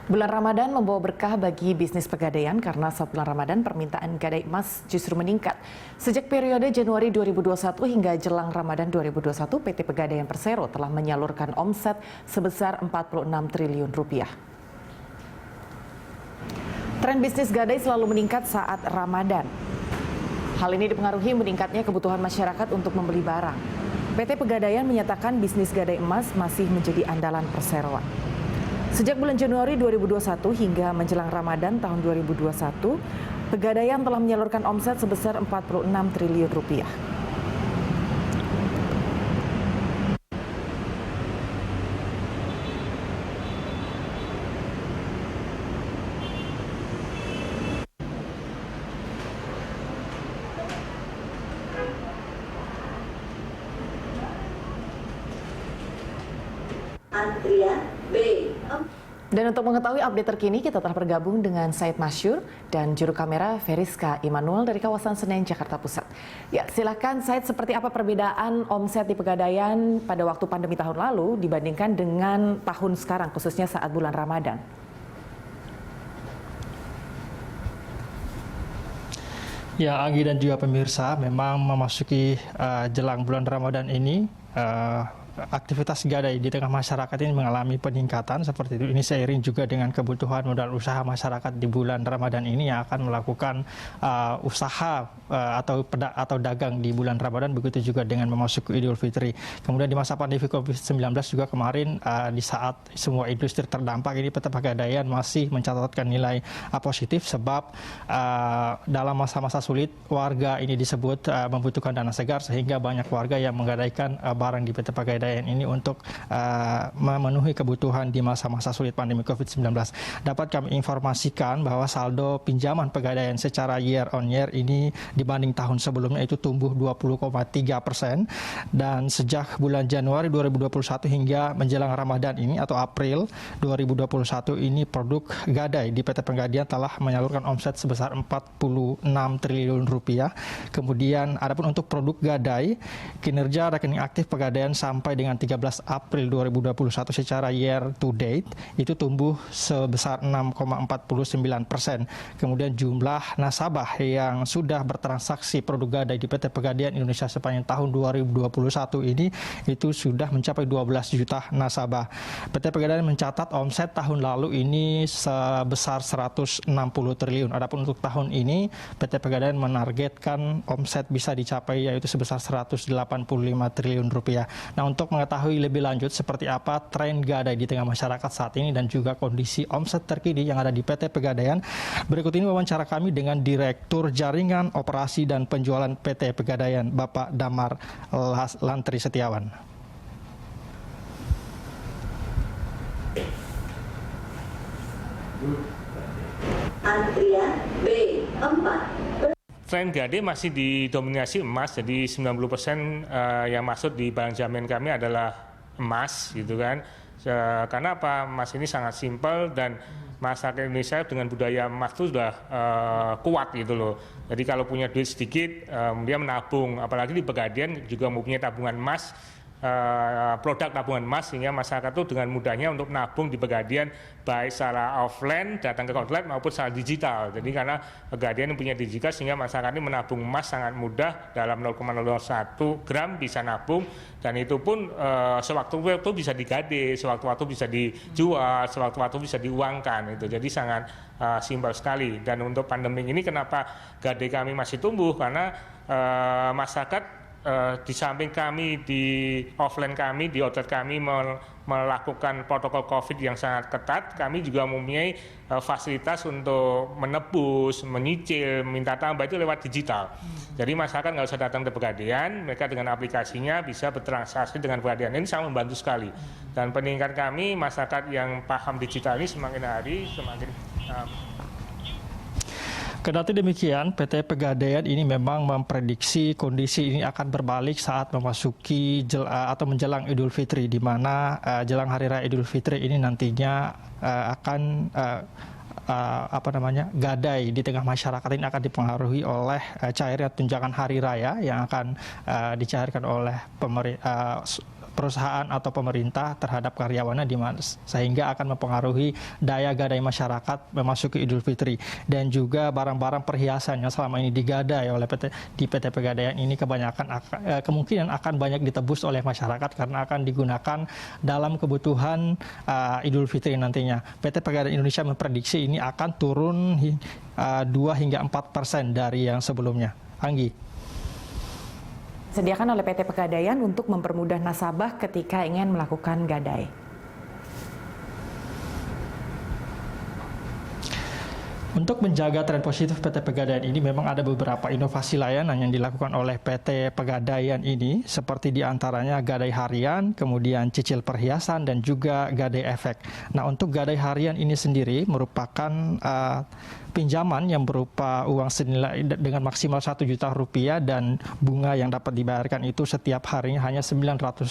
Bulan Ramadan membawa berkah bagi bisnis Pegadaian karena saat bulan Ramadan permintaan gadai emas justru meningkat. Sejak periode Januari 2021 hingga jelang Ramadan 2021, PT Pegadaian Persero telah menyalurkan omset sebesar 46 triliun rupiah. Tren bisnis gadai selalu meningkat saat Ramadan. Hal ini dipengaruhi meningkatnya kebutuhan masyarakat untuk membeli barang. PT Pegadaian menyatakan bisnis gadai emas masih menjadi andalan perseroan. Sejak bulan Januari 2021 hingga menjelang Ramadan tahun 2021, Pegadaian telah menyalurkan omset sebesar 46 triliun rupiah. Antria B. Dan untuk mengetahui update terkini, kita telah bergabung dengan Said Masyur dan juru kamera Veriska Immanuel dari kawasan Senen, Jakarta Pusat. Ya, silakan Said, seperti apa perbedaan omset di Pegadaian pada waktu pandemi tahun lalu dibandingkan dengan tahun sekarang, khususnya saat bulan Ramadan? Ya, Anggi dan juga pemirsa, memang memasuki jelang bulan Ramadan ini, aktivitas gadai di tengah masyarakat ini mengalami peningkatan seperti itu. Ini seiring juga dengan kebutuhan modal usaha masyarakat di bulan Ramadan ini yang akan melakukan usaha atau dagang di bulan Ramadan, begitu juga dengan memasuki Idul Fitri. Kemudian di masa pandemi COVID-19 juga kemarin di saat semua industri terdampak ini, PT Pegadaian masih mencatatkan nilai positif sebab dalam masa-masa sulit warga ini disebut membutuhkan dana segar, sehingga banyak warga yang menggadaikan barang di PT Pegadaian ini untuk memenuhi kebutuhan di masa-masa sulit pandemi COVID-19. Dapat kami informasikan bahwa saldo pinjaman Pegadaian secara year on year ini dibanding tahun sebelumnya itu tumbuh 20,3%, dan sejak bulan Januari 2021 hingga menjelang Ramadan ini atau April 2021 ini, produk gadai di PT Pegadaian telah menyalurkan omset sebesar 46 triliun rupiah. Kemudian adapun untuk produk gadai, kinerja rekening aktif Pegadaian sampai dengan 13 April 2021 secara year to date itu tumbuh sebesar 6,49%. Kemudian jumlah nasabah yang sudah bertransaksi produk gadai di PT Pegadaian Indonesia sepanjang tahun 2021 ini itu sudah mencapai 12 juta nasabah. PT Pegadaian mencatat omset tahun lalu ini sebesar 160 triliun. Adapun untuk tahun ini PT Pegadaian menargetkan omset bisa dicapai yaitu sebesar 185 triliun rupiah. Nah, untuk mengetahui lebih lanjut seperti apa tren gadai di tengah masyarakat saat ini dan juga kondisi omset terkini yang ada di PT Pegadaian, berikut ini wawancara kami dengan Direktur Jaringan Operasi dan Penjualan PT Pegadaian, Bapak Damar Lantri Setiawan. Antria B4. Tren gadai masih didominasi emas, jadi 90% yang masuk di barang jamin kami adalah emas, gitu kan. Karena apa? Emas ini sangat simpel dan masyarakat Indonesia dengan budaya emas itu sudah kuat gitu loh. Jadi kalau punya duit sedikit, dia menabung. Apalagi di Pegadaian juga mempunyai tabungan emas, produk tabungan emas, sehingga masyarakat itu dengan mudahnya untuk menabung di Pegadaian, baik secara offline datang ke outlet maupun secara digital. Jadi karena Pegadaian punya digital, sehingga masyarakat ini menabung emas sangat mudah, dalam 0,01 gram bisa nabung, dan itu pun sewaktu-waktu bisa digadai, sewaktu-waktu bisa dijual, sewaktu-waktu bisa diuangkan. Itu jadi sangat simpel sekali. Dan untuk pandemi ini kenapa gadai kami masih tumbuh, karena masyarakat di samping kami di offline kami, di outlet kami melakukan protokol COVID yang sangat ketat, kami juga mempunyai fasilitas untuk menebus, menyicil, minta tambah itu lewat digital. Jadi masyarakat nggak usah datang ke Pegadaian, mereka dengan aplikasinya bisa bertransaksi dengan Pegadaian. Ini sangat membantu sekali. Dan peningkatan kami, masyarakat yang paham digital ini semakin hari semakin Kendati demikian, PT Pegadaian ini memang memprediksi kondisi ini akan berbalik saat memasuki atau menjelang Idul Fitri, di mana jelang Hari Raya Idul Fitri ini nantinya akan gadai di tengah masyarakat ini akan dipengaruhi oleh cairnya tunjangan hari raya yang akan dicairkan oleh perusahaan atau pemerintah terhadap karyawannya sehingga akan mempengaruhi daya gadai masyarakat memasuki Idul Fitri. Dan juga barang-barang perhiasan yang selama ini digadai oleh PT Pegadaian ini kemungkinan akan banyak ditebus oleh masyarakat karena akan digunakan dalam kebutuhan Idul Fitri nantinya. PT Pegadaian Indonesia memprediksi ini akan turun 2 hingga 4% dari yang sebelumnya. Anggi. Disediakan oleh PT Pegadaian untuk mempermudah nasabah ketika ingin melakukan gadai. Untuk menjaga tren positif PT Pegadaian ini memang ada beberapa inovasi layanan yang dilakukan oleh PT Pegadaian ini, seperti diantaranya gadai harian, kemudian cicil perhiasan, dan juga gadai efek. Nah, untuk gadai harian ini sendiri merupakan pinjaman yang berupa uang senilai dengan maksimal Rp1 juta dan bunga yang dapat dibayarkan itu setiap harinya hanya Rp900.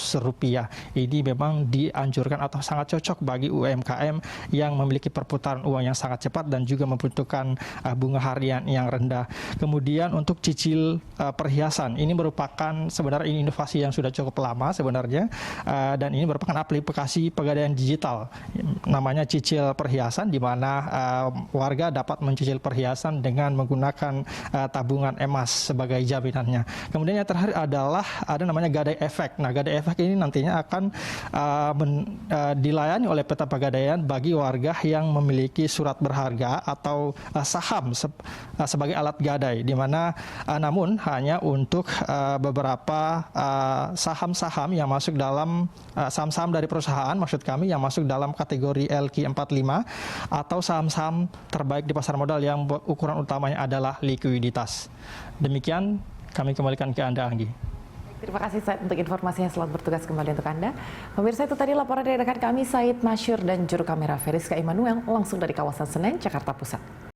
Ini memang dianjurkan atau sangat cocok bagi UMKM yang memiliki perputaran uang yang sangat cepat dan juga membutuhkan bunga harian yang rendah. Kemudian untuk cicil perhiasan, ini merupakan sebenarnya ini inovasi yang sudah cukup lama sebenarnya, dan ini merupakan aplikasi pegadaian digital namanya cicil perhiasan, di mana warga dapat mencicil perhiasan dengan menggunakan tabungan emas sebagai jaminannya. Kemudian yang terakhir adalah ada namanya gadai efek. Nah, gadai efek ini nantinya akan dilayani oleh PT Pegadaian bagi warga yang memiliki surat berharga atau saham sebagai alat gadai, di mana namun hanya untuk beberapa saham-saham yang masuk dalam saham-saham dari perusahaan, maksud kami yang masuk dalam kategori LQ45 atau saham-saham terbaik di pasar modal yang ukuran utamanya adalah likuiditas. Demikian kami kembalikan ke Anda, Anggi. Terima kasih Said untuk informasinya, selamat bertugas kembali untuk Anda. Pemirsa, itu tadi laporan dari rekan kami Said Masyur dan juru kamera Feriska Immanuel langsung dari kawasan Senen, Jakarta Pusat.